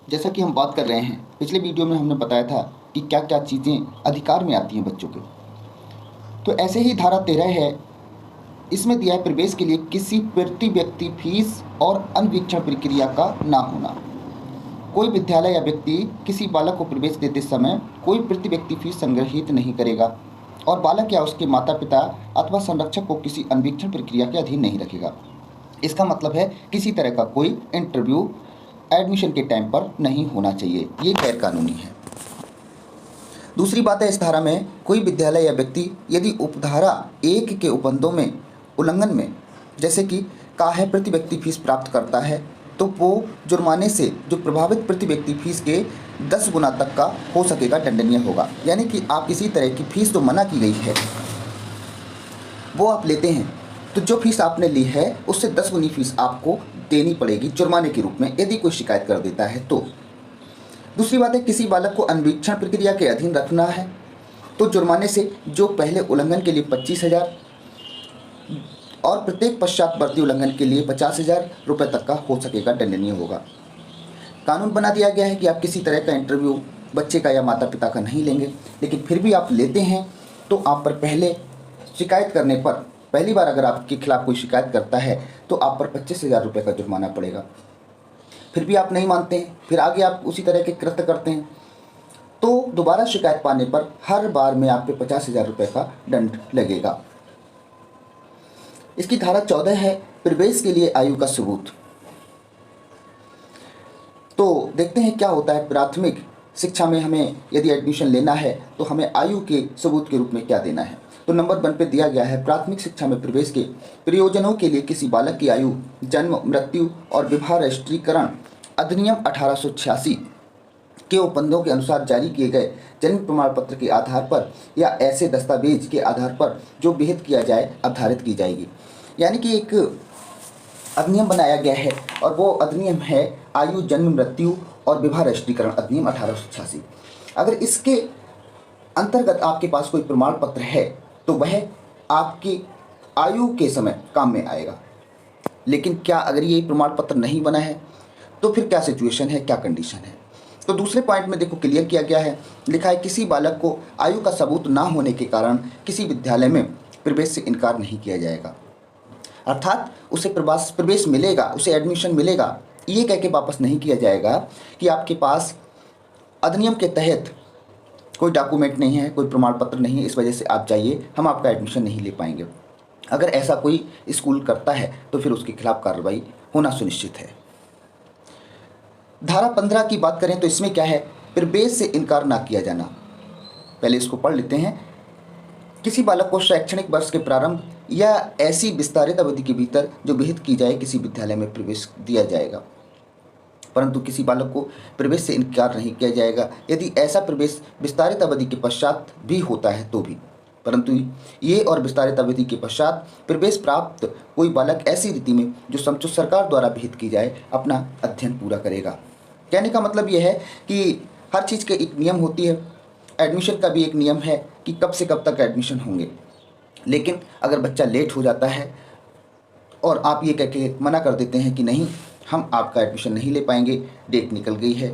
जैसा कि हम बात कर रहे हैं, पिछले वीडियो में हमने बताया था कि क्या क्या चीज़ें अधिकार में आती हैं बच्चों के। तो ऐसे ही धारा 13 है, इसमें दिया है प्रवेश के लिए किसी प्रति व्यक्ति फीस और अन्वीक्षण प्रक्रिया का ना होना। कोई विद्यालय या व्यक्ति किसी बालक को प्रवेश देते समय कोई प्रति व्यक्ति फीस संग्रहित नहीं करेगा और बालक या उसके माता पिता अथवा संरक्षक को किसी अन्वीक्षण प्रक्रिया के अधीन नहीं रखेगा। इसका मतलब है किसी तरह का कोई इंटरव्यू एडमिशन के टाइम पर नहीं होना चाहिए, ये गैर कानूनी है। दूसरी बात है, इस धारा में कोई विद्यालय या व्यक्ति यदि उपधारा 1 के उपबंधों में उल्लंघन में जैसे कि कहा है प्रति व्यक्ति फीस प्राप्त करता है, तो वो जुर्माने से जो प्रभावित प्रति व्यक्ति फीस के 10 गुना तक का हो सकेगा, दंडनीय होगा। यानी कि आप किसी तरह की फीस जो मना की गई है वो आप लेते हैं, तो जो फीस आपने ली है उससे 10 गुनी फीस आपको देनी पड़ेगी जुर्माने के रूप में, यदि कोई शिकायत कर देता है तो। दूसरी बात है, किसी बालक को अन्वीक्षण प्रक्रिया के अधीन रखना है तो जुर्माने से जो पहले उल्लंघन के लिए 25,000 और प्रत्येक पश्चातवर्ती उल्लंघन के लिए 50,000 रुपये तक का हो सकेगा, दंडनीय होगा। कानून बना दिया गया है कि आप किसी तरह का इंटरव्यू बच्चे का या माता पिता का नहीं लेंगे, लेकिन फिर भी आप लेते हैं तो आप पर पहले शिकायत करने पर, पहली बार अगर आपके खिलाफ कोई शिकायत करता है तो आप पर 25,000 रुपये का जुर्माना पड़ेगा। फिर भी आप नहीं मानते हैं, फिर आगे आप उसी तरह के कृत्य करते हैं, तो दोबारा शिकायत पाने पर हर बार में आप पे 50,000 रुपये का दंड लगेगा। इसकी धारा 14 है, प्रवेश के लिए आयु का सबूत। तो देखते हैं क्या होता है। प्राथमिक शिक्षा में हमें यदि एडमिशन लेना है तो हमें आयु के सबूत के रूप में क्या देना है। तो नंबर 1 पे दिया गया है, प्राथमिक शिक्षा में प्रवेश के प्रयोजनों के लिए किसी बालक की आयु जन्म, मृत्यु और विवाह रजिस्ट्रीकरण अधिनियम 1886 के उपबंधों के अनुसार जारी किए गए जन्म प्रमाण पत्र के आधार पर या ऐसे दस्तावेज के आधार पर जो विहित किया जाए अवधारित की जाएगी। यानी कि एक अधिनियम बनाया गया है और वो अधिनियम है आयु जन्म मृत्यु और विवाह रजिस्ट्रीकरण अधिनियम 1886। अगर इसके अंतर्गत आपके पास कोई प्रमाण पत्र है तो वह आपकी आयु के समय काम में आएगा। लेकिन क्या अगर ये प्रमाण पत्र नहीं बना है तो फिर क्या सिचुएशन है, क्या कंडीशन है। तो दूसरे पॉइंट में देखो क्लियर किया गया है, लिखा है किसी बालक को आयु का सबूत ना होने के कारण किसी विद्यालय में प्रवेश से इनकार नहीं किया जाएगा। अर्थात उसे प्रवेश मिलेगा, उसे एडमिशन मिलेगा, ये कह के वापस नहीं किया जाएगा कि आपके पास अधिनियम के तहत कोई डॉक्यूमेंट नहीं है, कोई प्रमाण पत्र नहीं है, इस वजह से आप जाइए, हम आपका एडमिशन नहीं ले पाएंगे। अगर ऐसा कोई स्कूल करता है तो फिर उसके खिलाफ कार्रवाई होना सुनिश्चित है। धारा 15 की बात करें तो इसमें क्या है, प्रवेश से इनकार ना किया जाना। पहले इसको पढ़ लेते हैं। किसी बालक को शैक्षणिक वर्ष के प्रारंभ या ऐसी विस्तारित अवधि के भीतर जो विहित की जाए किसी विद्यालय में प्रवेश दिया जाएगा, परंतु किसी बालक को प्रवेश से इनकार नहीं किया जाएगा यदि ऐसा प्रवेश विस्तारित अवधि के पश्चात भी होता है तो भी। परंतु ये और विस्तारित अवधि के पश्चात प्रवेश प्राप्त कोई बालक ऐसी रीति में जो समझो सरकार द्वारा विहित की जाए अपना अध्ययन पूरा करेगा। कहने का मतलब यह है कि हर चीज़ के एक नियम होती है, एडमिशन का भी एक नियम है कि कब से कब तक एडमिशन होंगे। लेकिन अगर बच्चा लेट हो जाता है और आप ये कह के मना कर देते हैं कि नहीं हम आपका एडमिशन नहीं ले पाएंगे, डेट निकल गई है,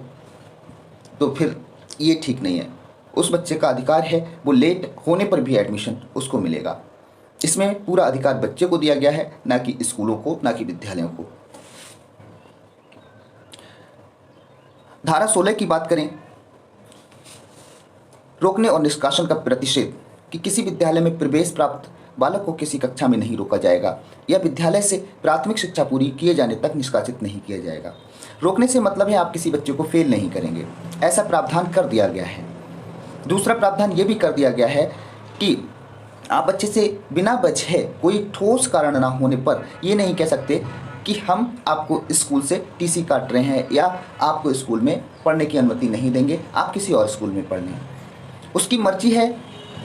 तो फिर ये ठीक नहीं है। उस बच्चे का अधिकार है, वो लेट होने पर भी एडमिशन उसको मिलेगा। इसमें पूरा अधिकार बच्चे को दिया गया है, ना कि स्कूलों को, ना कि विद्यालयों को। धारा 16 की बात करें, रोकने और निष्कासन का प्रतिषेध, कि किसी विद्यालय में प्रवेश प्राप्त बालक को किसी कक्षा में नहीं रोका जाएगा या विद्यालय से प्राथमिक शिक्षा पूरी किए जाने तक निष्कासित नहीं किया जाएगा। रोकने से मतलब है आप किसी बच्चे को फेल नहीं करेंगे, ऐसा प्रावधान कर दिया गया है। दूसरा प्रावधान ये भी कर दिया गया है कि आप बच्चे से बिना वजह कोई ठोस कारण ना होने पर ये नहीं कह सकते कि हम आपको स्कूल से टीसी काट रहे हैं या आपको स्कूल में पढ़ने की अनुमति नहीं देंगे, आप किसी और स्कूल में पढ़ लें। उसकी मर्जी है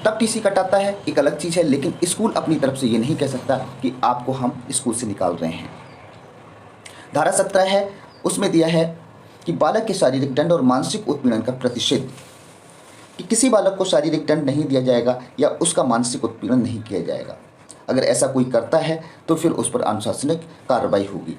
तब टीसी कटाता है, एक अलग चीज़ है, लेकिन स्कूल अपनी तरफ से ये नहीं कह सकता कि आपको हम स्कूल से निकाल रहे हैं। धारा 17 है, उसमें दिया है कि बालक के शारीरिक दंड और मानसिक उत्पीड़न का प्रतिषेध, कि किसी बालक को शारीरिक दंड नहीं दिया जाएगा या उसका मानसिक उत्पीड़न नहीं किया जाएगा। अगर ऐसा कोई करता है तो फिर उस पर अनुशासनिक कार्रवाई होगी।